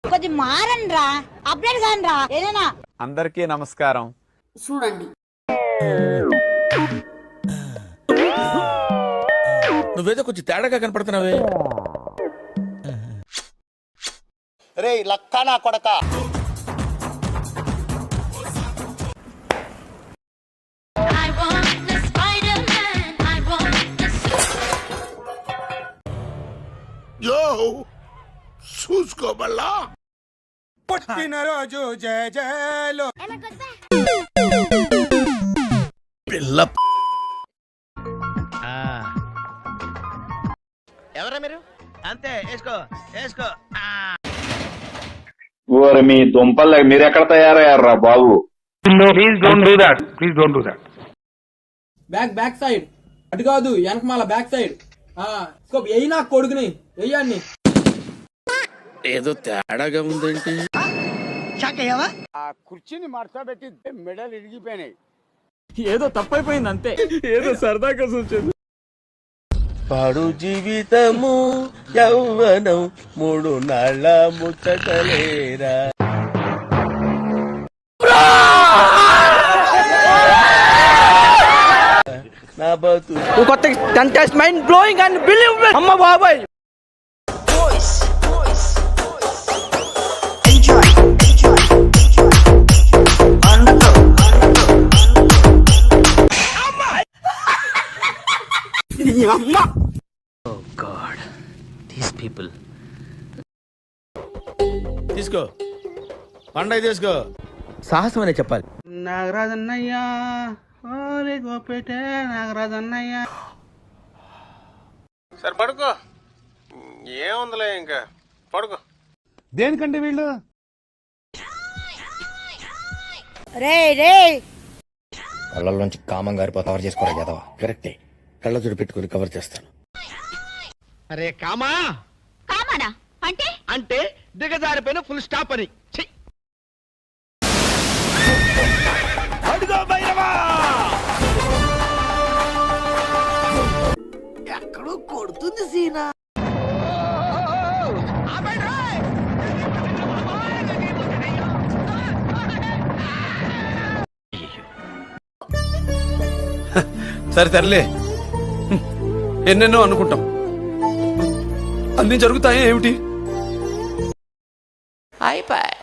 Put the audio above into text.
కొంచెం మారండి రా, అప్డేట్ కాని రా ఏదైనా. అందరికీ నమస్కారం. చూడండి నువ్వేదో కొంచెం తేడాగా కనపడుతున్నావే. రే లక్కా నా కొడక, చూసుకోబల్లా పుట్టినరోజు జయ జయలో పిల్ల. ఎవరా మీరు? అంతే వేసుకో వేసుకో. ఓరి మీ దుంపల్ మీరెక్కడ తయారయ్యారా బాబు? Please don't do that. Back side అటు కాదు, వెనకమాల బ్యాక్ సైడ్. ఎయ్యి నా కొడుకుని వెయ్యాన్ని. ఏదో తేడాగా ఉందేంటి? ఆ కుర్చీని మార్చబెట్టి మెడలు ఇరిగిపోయినాయి. ఏదో తప్పైపోయింది అంతే, ఏదో సరదాగా చూసింది. పాడు జీవితము యౌవనం 3 నాళ్ళ ముచ్చటలేరా. నా బతు కొత్త contest mind blowing and believe అమ్మ బాబాయ్. తీసుకో పండగ తీసుకో. సాహసం అనే చెప్పాలి. నాగరాజన్నయ్యా గోపేట నాగరాజన్నయ్యా. సరే పడుకో, ఏముందిలే ఇంకా పడుకో. దేనికంటే వీళ్ళు రే రే కళ్ళల్లోంచి కామం గారిపో కవర్ చేసుకోరా యాదవ. కరెక్టే, కళ్ళజోడు పెట్టుకుని కవర్ చేస్తాను. అరే కామా కామానా అంటే అంటే దిగజారిపోయిన ఫుల్ స్టాప్ అని. ఎక్కడో కొడుతుంది సీనా. సరే తరలే, ఎన్నెన్నో అనుకుంటాం, అన్ని జరుగుతాయి ఏమిటి? అయిపోయి.